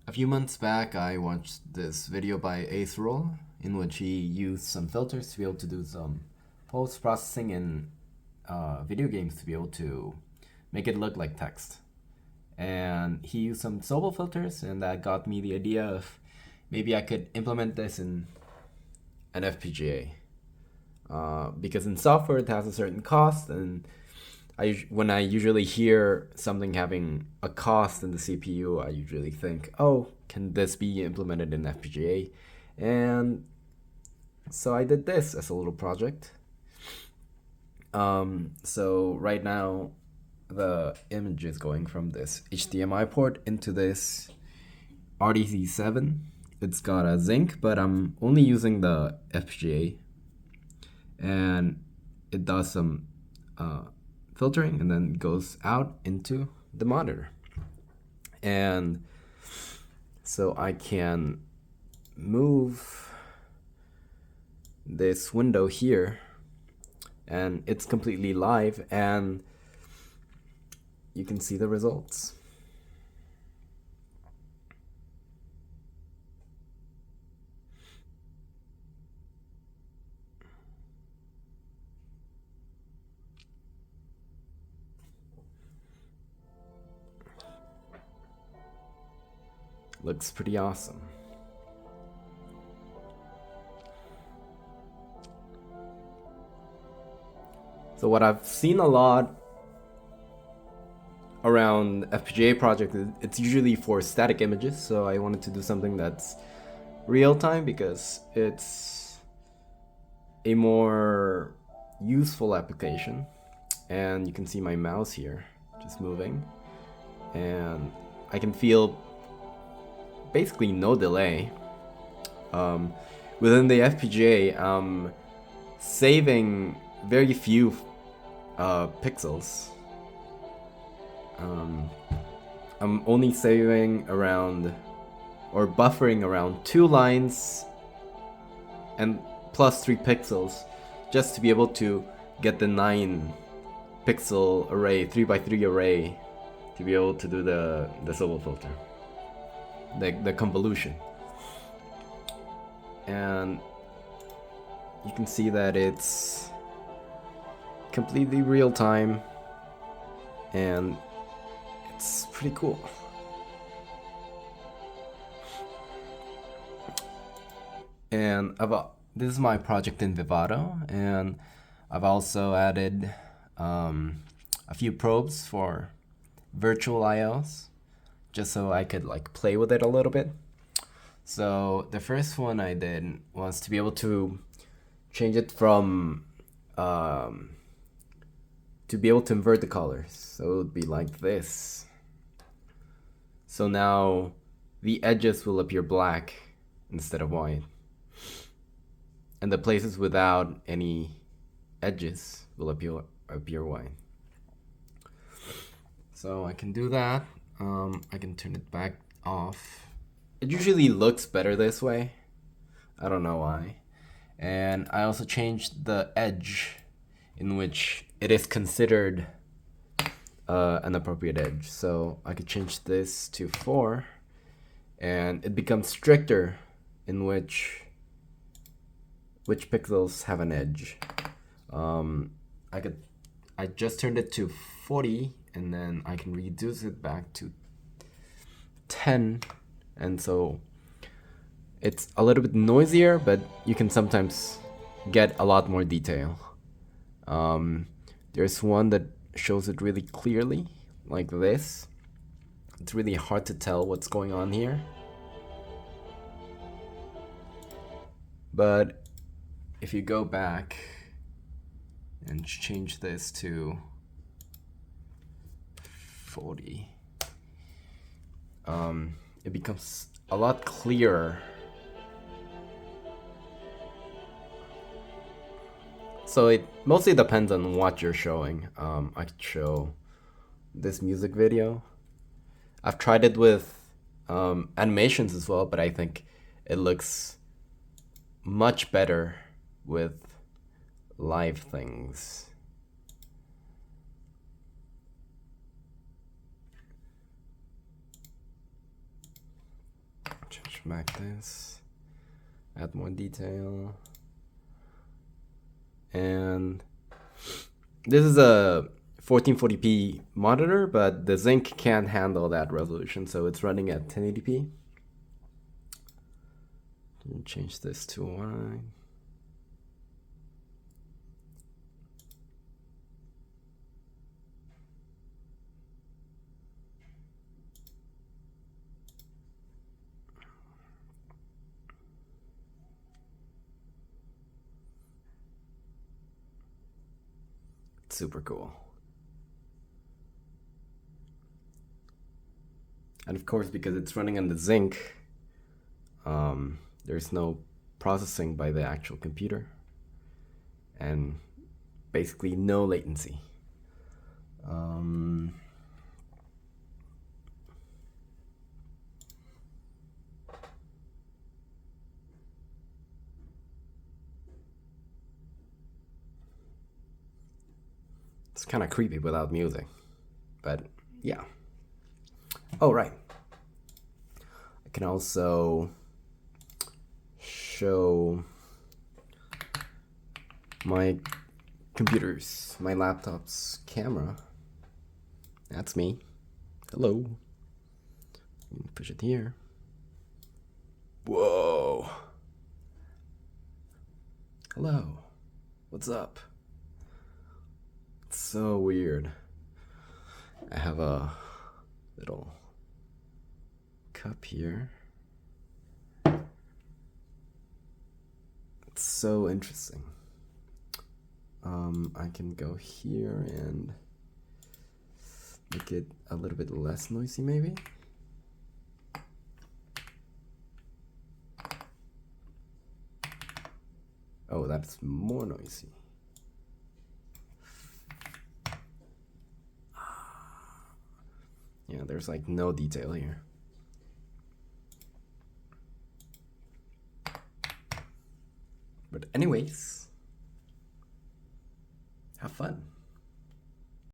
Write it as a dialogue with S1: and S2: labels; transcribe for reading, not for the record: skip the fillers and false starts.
S1: A few months back, I watched this video by Roll in which he used some filters to be able to do some post-processing in video games to be able to make it look like text. And he used some Sobel filters, and that got me the idea of maybe I could implement this in an FPGA. Because in software it has a certain cost, and when I usually hear something having a cost in the CPU, I usually think, oh, can this be implemented in FPGA? And so I did this as a little project. So right now, the image is going from this HDMI port into this RDC7. It's got a zinc, but I'm only using the FPGA, and it does some filtering and then goes out into the monitor. And so I can move this window here, and it's completely live, and you can see the results. Looks pretty awesome. So what I've seen a lot around FPGA project, it's usually for static images, so I wanted to do something that's real time because it's a more useful application. And you can see my mouse here just moving, and I can feel basically no delay. Within the FPGA, I'm saving very few pixels. I'm only saving around, or buffering around 2 lines and plus 3 pixels, just to be able to get the 9 pixel array, 3x3 array, to be able to do the Sobel filter, the convolution. And you can see that it's completely real time, and it's pretty cool. And this is my project in Vivado, and I've also added a few probes for virtual IOs, just so I could like play with it a little bit. So the first one I did was to be able to change it from to be able to invert the colors. So it would be like this. So now the edges will appear black instead of white, and the places without any edges will appear white. So I can do that. I can turn it back off. It usually looks better this way. I don't know why. And I also changed the edge in which it is considered an appropriate edge. So I could change this to 4, and it becomes stricter in which pixels have an edge. I just turned it to 40, and then I can reduce it back to 10, and so it's a little bit noisier, but you can sometimes get a lot more detail. There's one that shows it really clearly, like this. It's really hard to tell what's going on here. But if you go back and change this to 40, it becomes a lot clearer. So it mostly depends on what you're showing. I could show this music video. I've tried it with animations as well, but I think it looks much better with live things. back this, add more detail, and this is a 1440p monitor, but the Zinc can't handle that resolution, so it's running at 1080p. Change this to wide. Super cool. And of course, because it's running on the Zinc, there's no processing by the actual computer and basically no latency. It's kind of creepy without music, but yeah. Oh, right. I can also show my my laptop's camera. That's me. Hello. Push it here. Whoa. Hello. What's up? It's so weird. I have a little cup here. It's so interesting. I can go here and make it a little bit less noisy, maybe. Oh, that's more noisy. Yeah, there's like no detail here. But anyways, have fun.